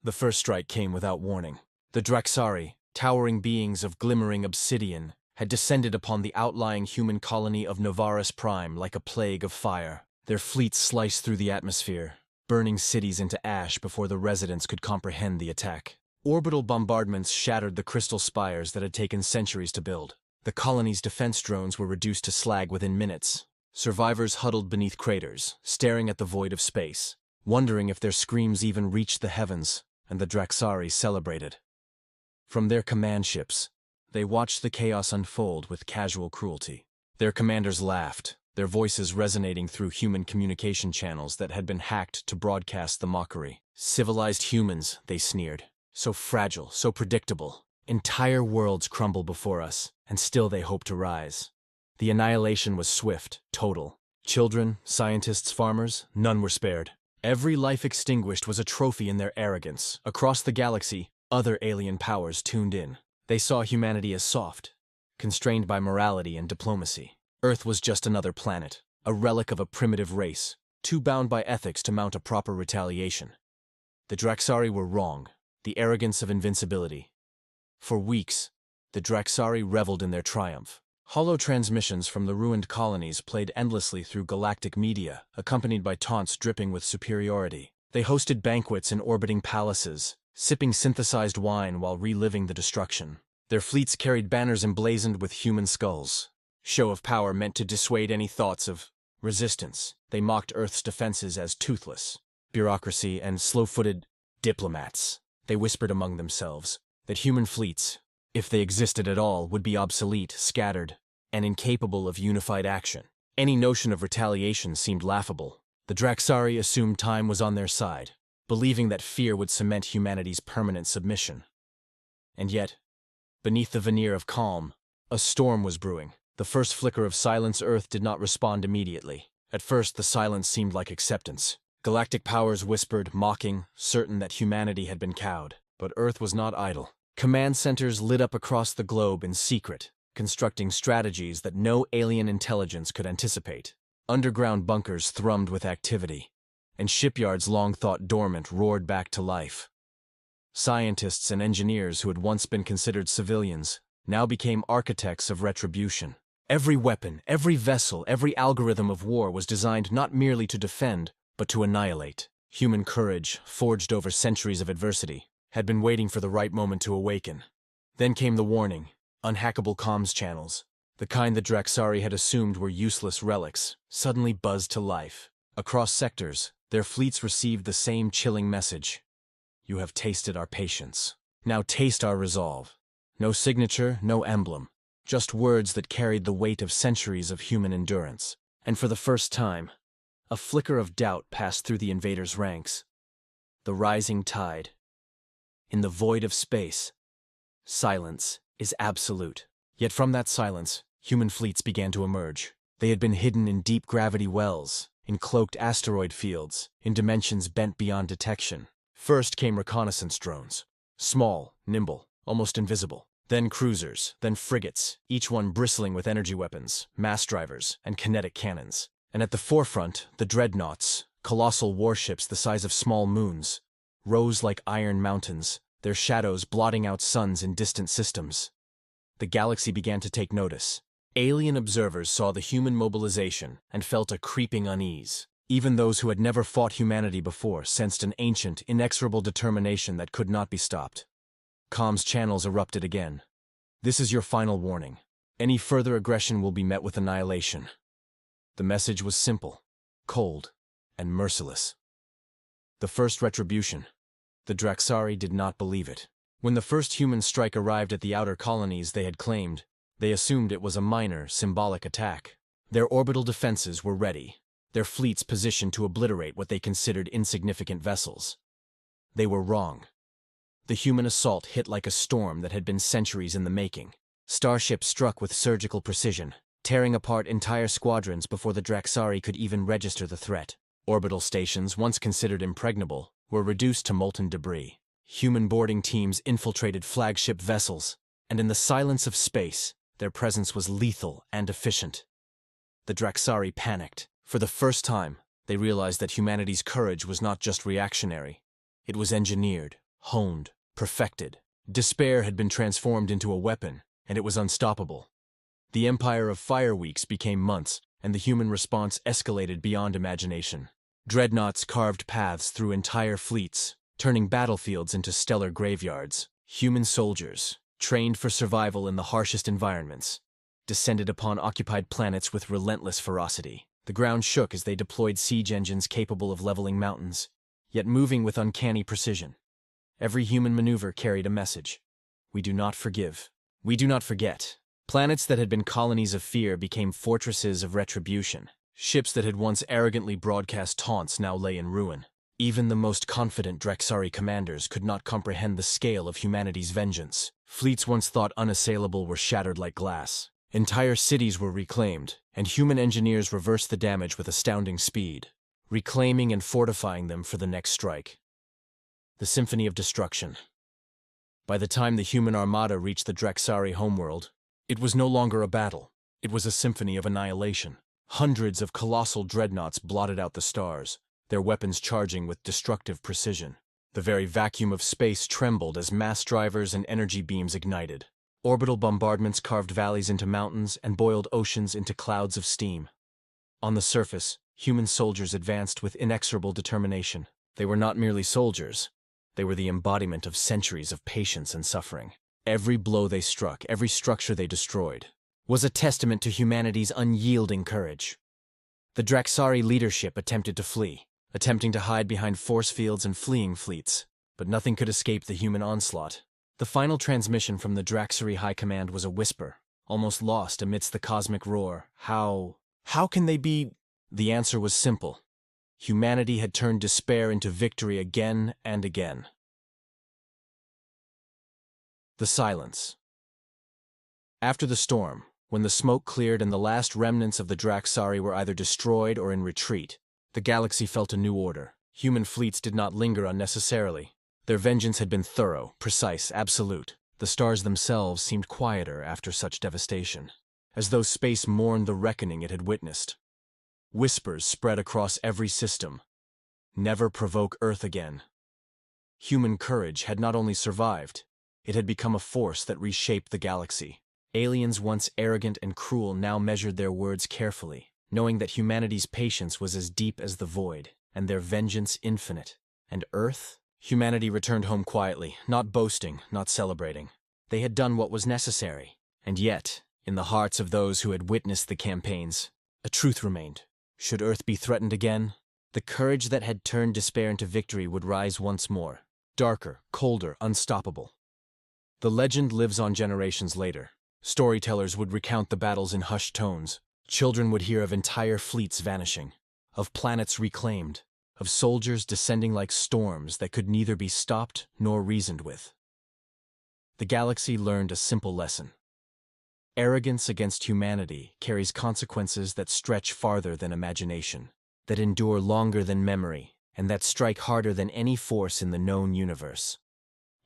The first strike came without warning. The Draxari, towering beings of glimmering obsidian, had descended upon the outlying human colony of Novaris Prime like a plague of fire. Their fleets sliced through the atmosphere, burning cities into ash before the residents could comprehend the attack. Orbital bombardments shattered the crystal spires that had taken centuries to build. The colony's defense drones were reduced to slag within minutes. Survivors huddled beneath craters, staring at the void of space, wondering if their screams even reached the heavens, and the Draxari celebrated. From their command ships, they watched the chaos unfold with casual cruelty. Their commanders laughed, their voices resonating through human communication channels that had been hacked to broadcast the mockery. Civilized humans, they sneered. So fragile, so predictable. Entire worlds crumble before us, and still they hope to rise. The annihilation was swift, total. Children, scientists, farmers, none were spared. Every life extinguished was a trophy in their arrogance. Across the galaxy, other alien powers tuned in. They saw humanity as soft, constrained by morality and diplomacy. Earth was just another planet, a relic of a primitive race, too bound by ethics to mount a proper retaliation. The Draxari were wrong, the arrogance of invincibility. For weeks, the Draxari reveled in their triumph. Hollow transmissions from the ruined colonies played endlessly through galactic media, accompanied by taunts dripping with superiority. They hosted banquets in orbiting palaces, sipping synthesized wine while reliving the destruction. Their fleets carried banners emblazoned with human skulls. Show of power meant to dissuade any thoughts of resistance. They mocked Earth's defenses as toothless, bureaucracy, and slow-footed diplomats. They whispered among themselves that human fleets, if they existed at all, would be obsolete, scattered, and incapable of unified action. Any notion of retaliation seemed laughable. The Draxari assumed time was on their side, believing that fear would cement humanity's permanent submission. And yet, beneath the veneer of calm, a storm was brewing. The first flicker of silence Earth did not respond immediately. At first, the silence seemed like acceptance. Galactic powers whispered, mocking, certain that humanity had been cowed. But Earth was not idle. Command centers lit up across the globe in secret, constructing strategies that no alien intelligence could anticipate. Underground bunkers thrummed with activity, and shipyards long thought dormant roared back to life. Scientists and engineers who had once been considered civilians now became architects of retribution. Every weapon, every vessel, every algorithm of war was designed not merely to defend, but to annihilate. Human courage, forged over centuries of adversity, had been waiting for the right moment to awaken. Then came the warning: unhackable comms channels, the kind the Draxari had assumed were useless relics, suddenly buzzed to life. Across sectors, their fleets received the same chilling message. You have tasted our patience. Now taste our resolve. No signature, no emblem, just words that carried the weight of centuries of human endurance. And for the first time, a flicker of doubt passed through the invaders' ranks. The rising tide. In the void of space, silence is absolute. Yet from that silence, human fleets began to emerge. They had been hidden in deep gravity wells, in cloaked asteroid fields, in dimensions bent beyond detection. First came reconnaissance drones. Small, nimble, almost invisible. Then cruisers, then frigates, each one bristling with energy weapons, mass drivers, and kinetic cannons. And at the forefront, the dreadnoughts, colossal warships the size of small moons, rose like iron mountains, their shadows blotting out suns in distant systems. The galaxy began to take notice. Alien observers saw the human mobilization and felt a creeping unease. Even those who had never fought humanity before sensed an ancient, inexorable determination that could not be stopped. Comms channels erupted again. This is your final warning. Any further aggression will be met with annihilation. The message was simple, cold, and merciless. The first retribution. The Draxari did not believe it. When the first human strike arrived at the outer colonies they had claimed, they assumed it was a minor, symbolic attack. Their orbital defenses were ready, their fleets positioned to obliterate what they considered insignificant vessels. They were wrong. The human assault hit like a storm that had been centuries in the making. Starships struck with surgical precision, tearing apart entire squadrons before the Draxari could even register the threat. Orbital stations, once considered impregnable, were reduced to molten debris. Human boarding teams infiltrated flagship vessels, and in the silence of space, their presence was lethal and efficient. The Draxari panicked. For the first time, they realized that humanity's courage was not just reactionary. It was engineered, honed, perfected. Despair had been transformed into a weapon, and it was unstoppable. The empire of fire weeks became months, and the human response escalated beyond imagination. Dreadnoughts carved paths through entire fleets, turning battlefields into stellar graveyards. Human soldiers, trained for survival in the harshest environments, descended upon occupied planets with relentless ferocity. The ground shook as they deployed siege engines capable of leveling mountains, yet moving with uncanny precision. Every human maneuver carried a message. We do not forgive. We do not forget. Planets that had been colonies of fear became fortresses of retribution. Ships that had once arrogantly broadcast taunts now lay in ruin. Even the most confident Drexari commanders could not comprehend the scale of humanity's vengeance. Fleets once thought unassailable were shattered like glass. Entire cities were reclaimed, and human engineers reversed the damage with astounding speed, reclaiming and fortifying them for the next strike. The Symphony of Destruction. By the time the human armada reached the Drexari homeworld, it was no longer a battle. It was a symphony of annihilation. Hundreds of colossal dreadnoughts blotted out the stars, their weapons charging with destructive precision. The very vacuum of space trembled as mass drivers and energy beams ignited. Orbital bombardments carved valleys into mountains and boiled oceans into clouds of steam. On the surface, human soldiers advanced with inexorable determination. They were not merely soldiers. They were the embodiment of centuries of patience and suffering. Every blow they struck, every structure they destroyed, was a testament to humanity's unyielding courage. The Drexari leadership attempted to flee, attempting to hide behind force fields and fleeing fleets, but nothing could escape the human onslaught. The final transmission from the Drexari High Command was a whisper, almost lost amidst the cosmic roar. How can they be? The answer was simple. Humanity had turned despair into victory again and again. The silence. After the storm, when the smoke cleared and the last remnants of the Drexari were either destroyed or in retreat, the galaxy felt a new order. Human fleets did not linger unnecessarily. Their vengeance had been thorough, precise, absolute. The stars themselves seemed quieter after such devastation, as though space mourned the reckoning it had witnessed. Whispers spread across every system. Never provoke Earth again. Human courage had not only survived, it had become a force that reshaped the galaxy. Aliens once arrogant and cruel now measured their words carefully, knowing that humanity's patience was as deep as the void, and their vengeance infinite. And Earth? Humanity returned home quietly, not boasting, not celebrating. They had done what was necessary. And yet, in the hearts of those who had witnessed the campaigns, a truth remained. Should Earth be threatened again, the courage that had turned despair into victory would rise once more. Darker, colder, unstoppable. The legend lives on generations later. Storytellers would recount the battles in hushed tones. Children would hear of entire fleets vanishing, of planets reclaimed, of soldiers descending like storms that could neither be stopped nor reasoned with. The galaxy learned a simple lesson. Arrogance against humanity carries consequences that stretch farther than imagination, that endure longer than memory, and that strike harder than any force in the known universe.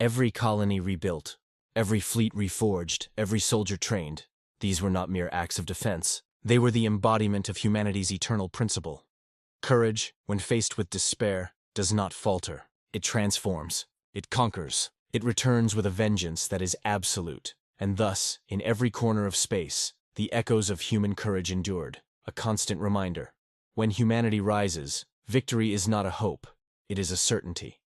Every colony rebuilt, every fleet reforged, every soldier trained. These were not mere acts of defense. They were the embodiment of humanity's eternal principle. Courage, when faced with despair, does not falter. It transforms. It conquers. It returns with a vengeance that is absolute. And thus, in every corner of space, the echoes of human courage endured, a constant reminder. When humanity rises, victory is not a hope, it is a certainty.